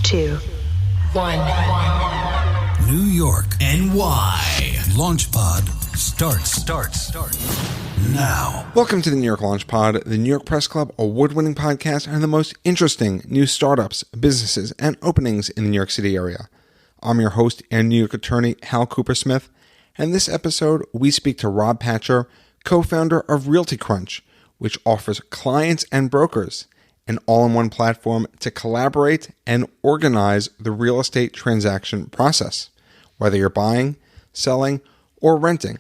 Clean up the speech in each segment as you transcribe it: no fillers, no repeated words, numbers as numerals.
2, 1. New York, NY. LaunchPod starts now. Welcome to the New York LaunchPod, the New York Press Club award-winning podcast on the most interesting new startups, businesses, and openings in the New York City area. I'm your host and New York attorney, Hal Cooper-Smith, and this episode we speak to Rob Pachter, co-founder of Realty Crunch, which offers clients and brokers an all-in-one platform to collaborate and organize the real estate transaction process, whether you're buying, selling, or renting.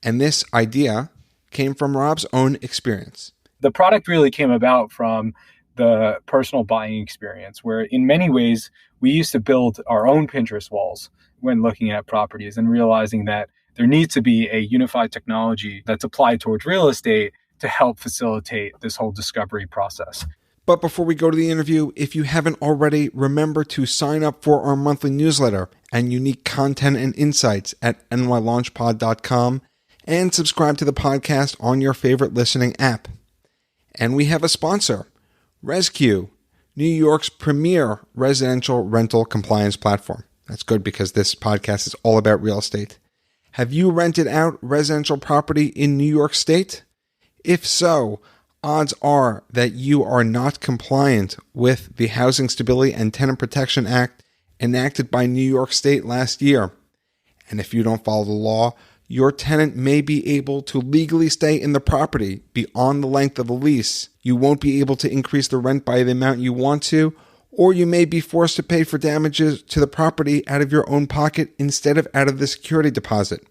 And this idea came from Rob's own experience. The product really came about from the personal buying experience, where in many ways we used to build our own Pinterest walls when looking at properties and realizing that there needs to be a unified technology that's applied towards real estate to help facilitate this whole discovery process. But before we go to the interview, if you haven't already, remember to sign up for our monthly newsletter and unique content and insights at nylaunchpod.com and subscribe to the podcast on your favorite listening app. And we have a sponsor, ResQ, New York's premier residential rental compliance platform. That's good because this podcast is all about real estate. Have you rented out residential property in New York State? If so, odds are that you are not compliant with the Housing Stability and Tenant Protection Act enacted by New York State last year. And if you don't follow the law, your tenant may be able to legally stay in the property beyond the length of the lease. You won't be able to increase the rent by the amount you want to, or you may be forced to pay for damages to the property out of your own pocket instead of out of the security deposit.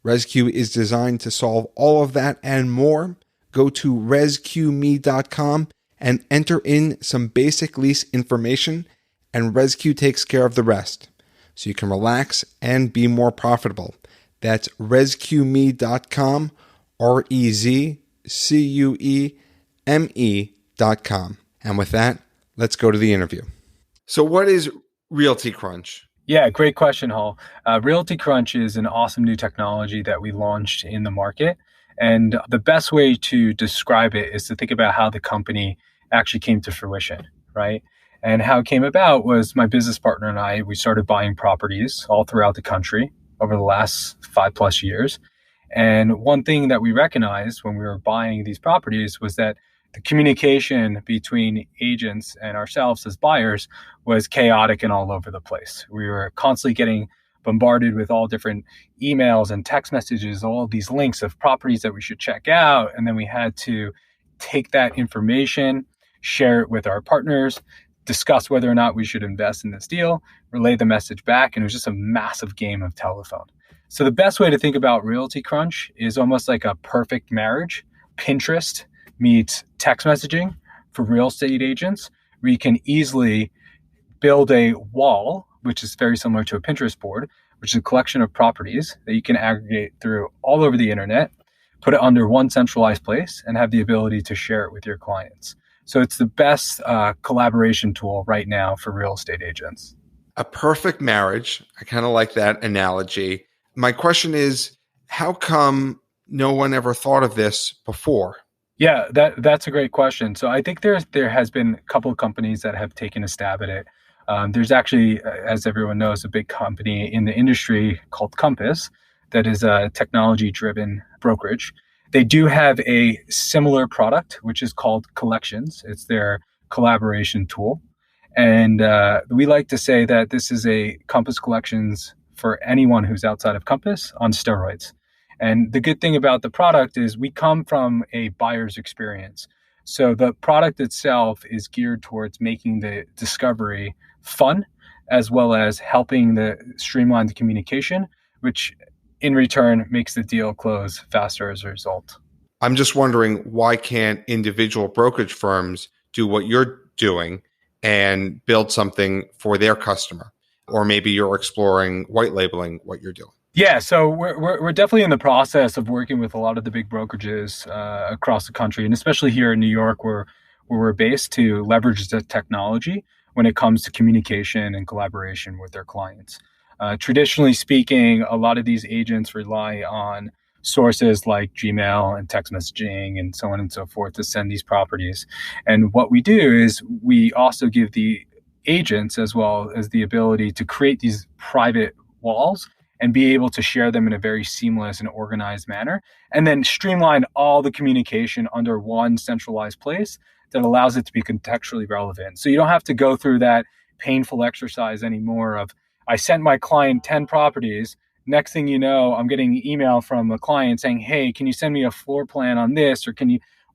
ResQ is designed to solve all of that and more. Go to resqme.com and enter in some basic lease information, and ResQ takes care of the rest, so you can relax and be more profitable. That's resqme.com, RezQueme.com. And with that, let's go to the interview. So what is Realty Crunch? Yeah, great question, Hall. Realty Crunch is an awesome new technology that we launched in the market. And the best way to describe it is to think about how the company actually came to fruition, right? And how it came about was my business partner and I, we started buying properties all throughout the country over the last 5+ years. And one thing that we recognized when we were buying these properties was that the communication between agents and ourselves as buyers was chaotic and all over the place. We were constantly getting bombarded with all different emails and text messages, all these links of properties that we should check out. And then we had to take that information, share it with our partners, discuss whether or not we should invest in this deal, relay the message back. And it was just a massive game of telephone. So the best way to think about Realty Crunch is almost like a perfect marriage. Pinterest meets text messaging for real estate agents, where you can easily build a wall, which is very similar to a Pinterest board, which is a collection of properties that you can aggregate through all over the internet, put it under one centralized place, and have the ability to share it with your clients. So it's the best collaboration tool right now for real estate agents. A perfect marriage. I kind of like that analogy. My question is, how come no one ever thought of this before? Yeah, that's a great question. So I think there has been a couple of companies that have taken a stab at it. There's actually, as everyone knows, a big company in the industry called Compass that is a technology-driven brokerage. They do have a similar product, which is called Collections. It's their collaboration tool. And we like to say that this is a Compass Collections for anyone who's outside of Compass on steroids. And the good thing about the product is we come from a buyer's experience. So the product itself is geared towards making the discovery fun, as well as helping streamline the communication, which in return makes the deal close faster as a result. I'm just wondering, why can't individual brokerage firms do what you're doing and build something for their customer? Or maybe you're exploring white labeling what you're doing. Yeah, so we're definitely in the process of working with a lot of the big brokerages across the country, and especially here in New York, where we're based, to leverage the technology when it comes to communication and collaboration with their clients. Traditionally speaking, a lot of these agents rely on sources like Gmail and text messaging and so on and so forth to send these properties. And what we do is we also give the agents as well as the ability to create these private walls and be able to share them in a very seamless and organized manner, and then streamline all the communication under one centralized place that allows it to be contextually relevant. So you don't have to go through that painful exercise anymore of, I sent my client 10 properties. Next thing you know, I'm getting an email from a client saying, hey, can you send me a floor plan on this? Or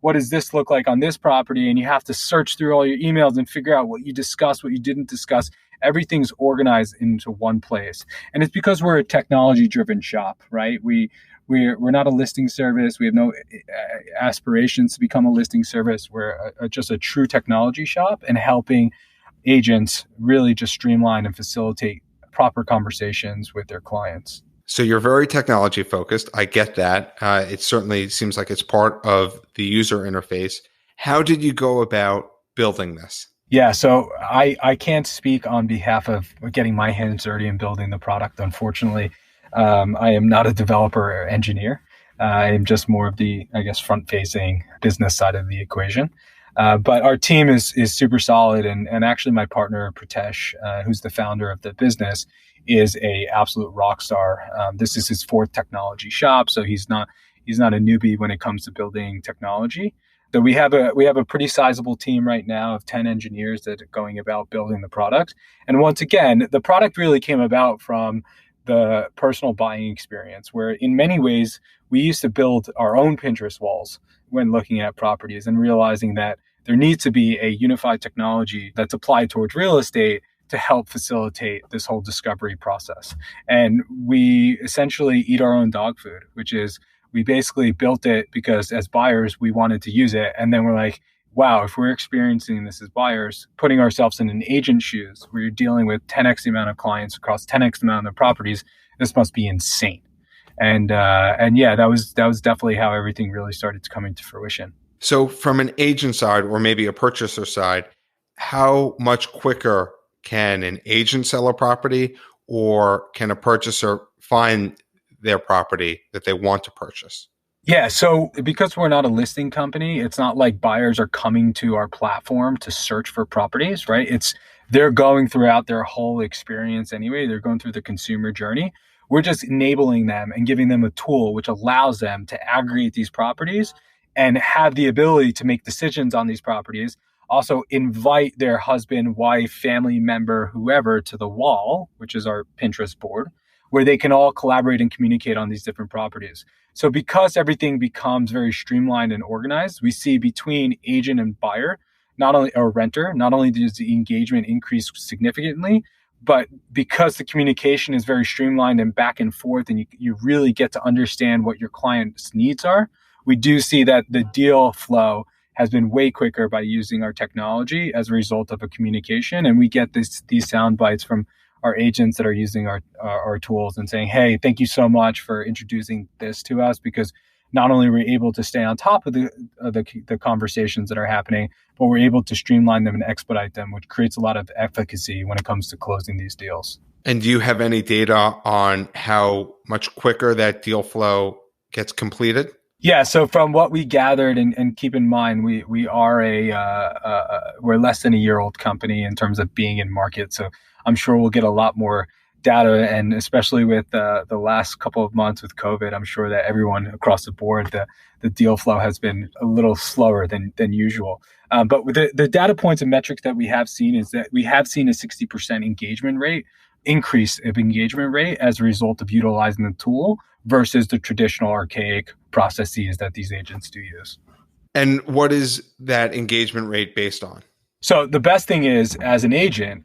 what does this look like on this property? And you have to search through all your emails and figure out what you discussed, what you didn't discuss. Everything's organized into one place. And it's because we're a technology-driven shop, right? We're not a listing service. We have no aspirations to become a listing service. We're just a true technology shop, and helping agents really just streamline and facilitate proper conversations with their clients. So you're very technology focused. I get that. It certainly seems like it's part of the user interface. How did you go about building this? Yeah, so I can't speak on behalf of getting my hands dirty and building the product, unfortunately. I am not a developer or engineer. I am just more of the, I guess, front-facing business side of the equation. But our team is super solid, and actually my partner Pritesh, who's the founder of the business, is a absolute rock star. This is his fourth technology shop, so he's not a newbie when it comes to building technology. So we have a pretty sizable team right now of 10 engineers that are going about building the product. And once again, the product really came about from the personal buying experience, where in many ways we used to build our own Pinterest walls when looking at properties and realizing that there needs to be a unified technology that's applied towards real estate to help facilitate this whole discovery process. And we essentially eat our own dog food, which is we basically built it because as buyers, we wanted to use it. And then we're like, wow, if we're experiencing this as buyers, putting ourselves in an agent's shoes, where you're dealing with 10x the amount of clients across 10x the amount of properties, this must be insane. And yeah, that was definitely how everything really started to come into fruition. So from an agent side, or maybe a purchaser side, how much quicker can an agent sell a property, or can a purchaser find their property that they want to purchase? Yeah, so because we're not a listing company, it's not like buyers are coming to our platform to search for properties, right? They're going throughout their whole experience anyway. They're going through the consumer journey. We're just enabling them and giving them a tool which allows them to aggregate these properties and have the ability to make decisions on these properties. Also invite their husband, wife, family member, whoever to the wall, which is our Pinterest board, where they can all collaborate and communicate on these different properties. So because everything becomes very streamlined and organized, we see between agent and buyer, renter, not only does the engagement increase significantly, but because the communication is very streamlined and back and forth, and you really get to understand what your client's needs are, we do see that the deal flow has been way quicker by using our technology as a result of a communication. And we get these sound bites from our agents that are using our tools and saying, hey, thank you so much for introducing this to us, because not only are we able to stay on top of the conversations that are happening, but we're able to streamline them and expedite them, which creates a lot of efficacy when it comes to closing these deals. And do you have any data on how much quicker that deal flow gets completed? Yeah, so from what we gathered, and keep in mind, we are we're less than a year old company in terms of being in market. So I'm sure we'll get a lot more data, and especially with the last couple of months with COVID, I'm sure that everyone across the board, the deal flow has been a little slower than usual. But with the data points and metrics that we have seen is that we have seen a 60% increase of engagement rate as a result of utilizing the tool versus the traditional archaic processes that these agents do use. And what is that engagement rate based on? So the best thing is, as an agent,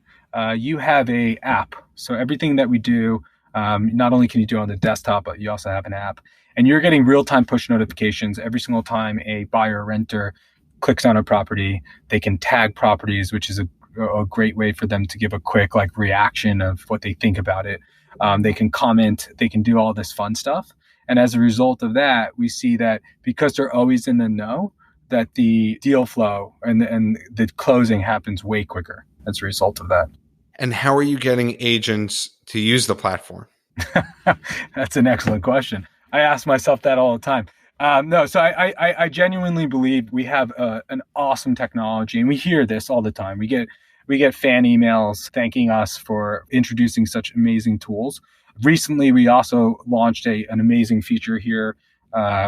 you have a app. So everything that we do, not only can you do it on the desktop, but you also have an app. And you're getting real-time push notifications every single time a buyer or renter clicks on a property. They can tag properties, which is a great way for them to give a quick reaction of what they think about it. They can comment, they can do all this fun stuff. And as a result of that, we see that because they're always in the know, that the deal flow and the closing happens way quicker as a result of that. And how are you getting agents to use the platform? That's an excellent question. I ask myself that all the time. So I genuinely believe we have an awesome technology, and we hear this all the time. We get we get fan emails thanking us for introducing such amazing tools. Recently, we also launched an amazing feature here,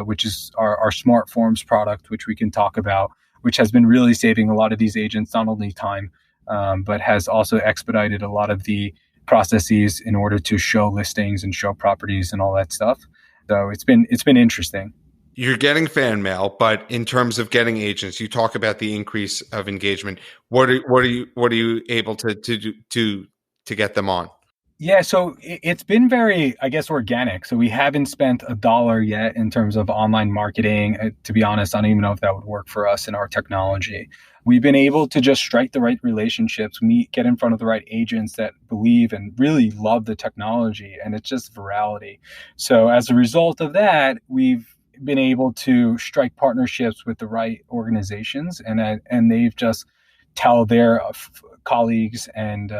which is our smart forms product, which we can talk about, which has been really saving a lot of these agents, not only time, but has also expedited a lot of the processes in order to show listings and show properties and all that stuff. So it's been interesting. You're getting fan mail, but in terms of getting agents, you talk about the increase of engagement. What are you able to do to get them on? Yeah, so it's been very, I guess, organic. So we haven't spent a dollar yet in terms of online marketing. To be honest, I don't even know if that would work for us in our technology. We've been able to just strike the right relationships, get in front of the right agents that believe and really love the technology, and it's just virality. So as a result of that, we've been able to strike partnerships with the right organizations, and they've just tell their colleagues, and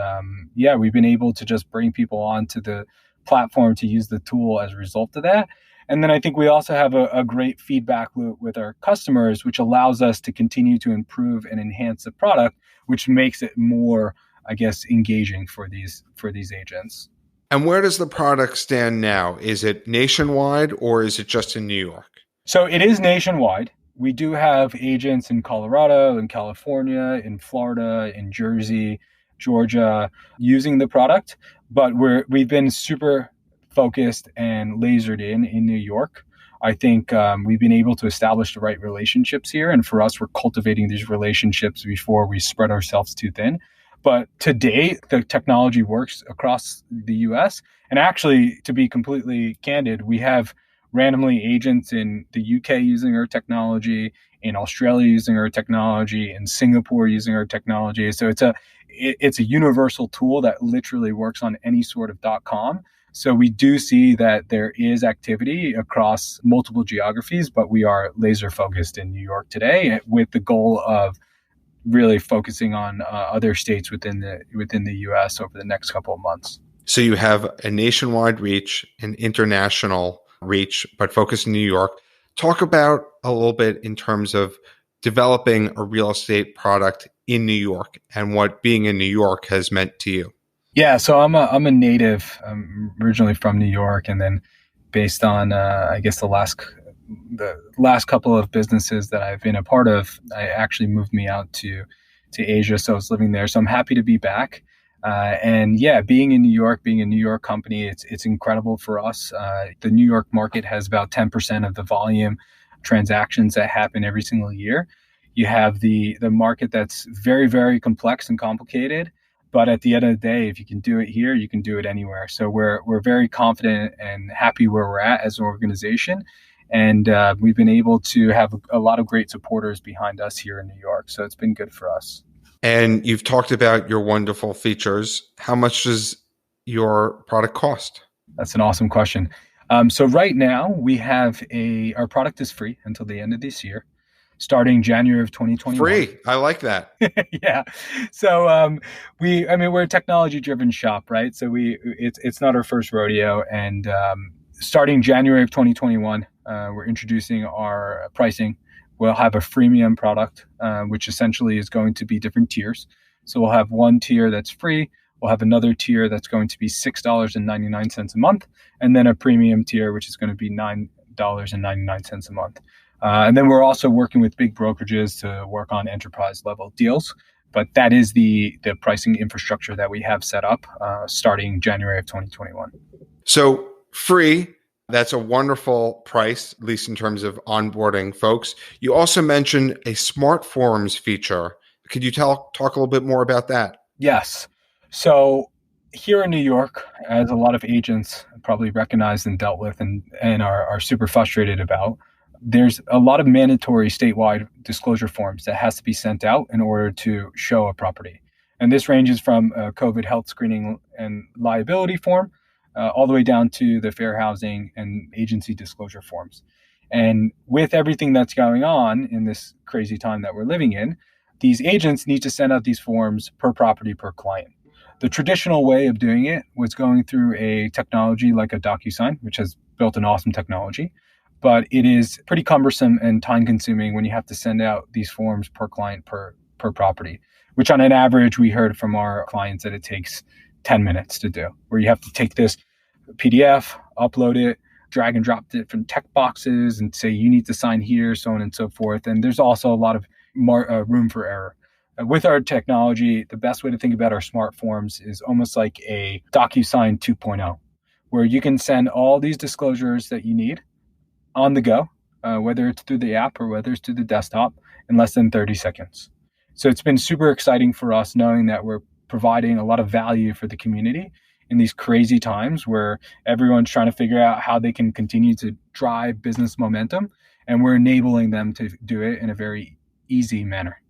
we've been able to just bring people onto the platform to use the tool as a result of that. And then I think we also have a great feedback loop with our customers, which allows us to continue to improve and enhance the product, which makes it more, I guess, engaging for these agents. And where does the product stand now? Is it nationwide or is it just in New York? So it is nationwide. We do have agents in Colorado, in California, in Florida, in Jersey, Georgia using the product, but we've been super focused and lasered in New York. I think we've been able to establish the right relationships here. And for us, we're cultivating these relationships before we spread ourselves too thin. But today, the technology works across the US. And actually, to be completely candid, we have randomly agents in the UK using our technology, in Australia using our technology, in Singapore using our technology. So it's a universal tool that literally works on any sort of .com. So we do see that there is activity across multiple geographies, but we are laser focused in New York today with the goal of really focusing on other states within the US over the next couple of months. So you have a nationwide reach, an international reach, but focus in New York. Talk about a little bit in terms of developing a real estate product in New York and what being in New York has meant to you. Yeah, so I'm a native. I'm originally from New York, and then based on I guess the last couple of businesses that I've been a part of, I actually moved me out to Asia. So I was living there. So I'm happy to be back. And yeah, being in New York, being a New York company, it's incredible for us. The New York market has about 10% of the volume transactions that happen every single year. You have the market that's very, very complex and complicated. But at the end of the day, if you can do it here, you can do it anywhere. So we're very confident and happy where we're at as an organization. And we've been able to have a lot of great supporters behind us here in New York. So it's been good for us. And you've talked about your wonderful features. How much does your product cost? That's an awesome question. So right now we have our product is free until the end of this year, starting January of 2021. Free. I like that. Yeah. So we're a technology driven shop, right? So it's not our first rodeo. And starting January of 2021, we're introducing our pricing. We'll have a freemium product, which essentially is going to be different tiers. So we'll have one tier that's free. We'll have another tier that's going to be $6.99 a month, and then a premium tier, which is going to be $9.99 a month. And then we're also working with big brokerages to work on enterprise level deals. But that is the pricing infrastructure that we have set up starting January of 2021. So free. That's a wonderful price, at least in terms of onboarding folks. You also mentioned a smart forms feature. Could you talk a little bit more about that? Yes. So here in New York, as a lot of agents probably recognized and dealt with and are super frustrated about, there's a lot of mandatory statewide disclosure forms that has to be sent out in order to show a property. And this ranges from a COVID health screening and liability form all the way down to the fair housing and agency disclosure forms. And with everything that's going on in this crazy time that we're living in, these agents need to send out these forms per property per client. The traditional way of doing it was going through a technology like a DocuSign, which has built an awesome technology, but it is pretty cumbersome and time consuming when you have to send out these forms per client per property. which on an average, we heard from our clients that it takes 10 minutes to do, where you have to take this PDF, upload it, drag and drop different text boxes and say, you need to sign here, so on and so forth. And there's also a lot of room for error. With our technology, the best way to think about our smart forms is almost like a DocuSign 2.0, where you can send all these disclosures that you need on the go, whether it's through the app or whether it's through the desktop, in less than 30 seconds. So it's been super exciting for us knowing that we're providing a lot of value for the community in these crazy times where everyone's trying to figure out how they can continue to drive business momentum, and we're enabling them to do it in a very easy manner.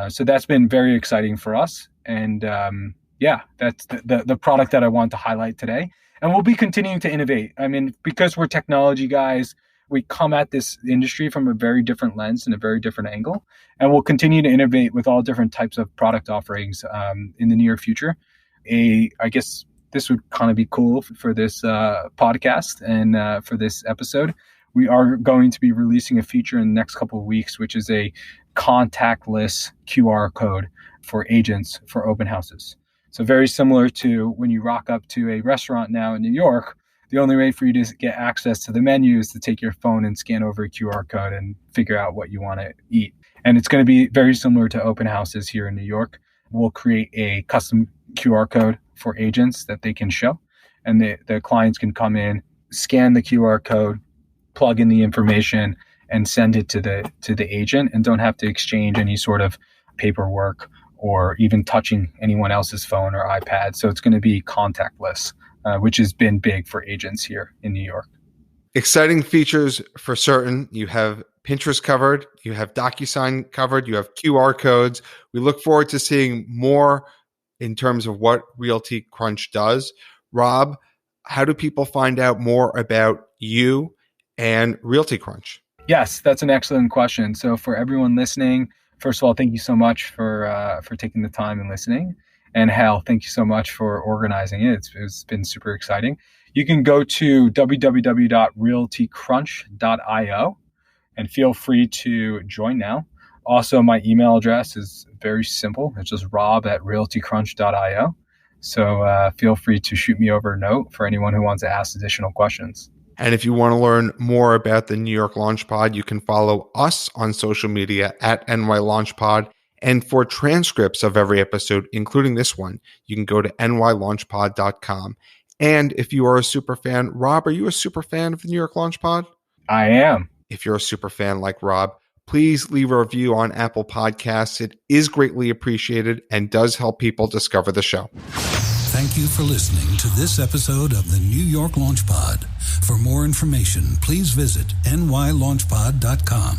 So that's been very exciting for us. And that's the product that I want to highlight today. And we'll be continuing to innovate. I mean, because we're technology guys, we come at this industry from a very different lens and a very different angle. And we'll continue to innovate with all different types of product offerings in the near future. I guess this would kind of be cool for this podcast and for this episode. We are going to be releasing a feature in the next couple of weeks, which is a contactless QR code for agents for open houses. So very similar to when you rock up to a restaurant now in New York, the only way for you to get access to the menu is to take your phone and scan over a QR code and figure out what you want to eat. And it's going to be very similar to open houses here in New York. We'll create a custom QR code for agents that they can show, and the clients can come in, scan the QR code, plug in the information, and send it to the agent, and don't have to exchange any sort of paperwork or even touching anyone else's phone or iPad. So it's going to be contactless, which has been big for agents here in New York. Exciting features for certain. You have Pinterest covered, you have DocuSign covered, you have QR codes. We look forward to seeing more in terms of what Realty Crunch does. Rob, how do people find out more about you and Realty Crunch? Yes, that's an excellent question. So for everyone listening, first of all, thank you so much for taking the time and listening. And Hal, thank you so much for organizing it. It's been super exciting. You can go to www.realtycrunch.io and feel free to join now. Also, my email address is very simple. It's just rob@realtycrunch.io. So feel free to shoot me over a note for anyone who wants to ask additional questions. And if you want to learn more about the New York Launch Pod, you can follow us on social media at NY Launch Pod. And for transcripts of every episode, including this one, you can go to nylaunchpod.com. And if you are a super fan, Rob, are you a super fan of the New York Launch Pod? I am. If you're a super fan like Rob, please leave a review on Apple Podcasts. It is greatly appreciated and does help people discover the show. Thank you for listening to this episode of the New York Launch Pod. For more information, please visit nylaunchpod.com.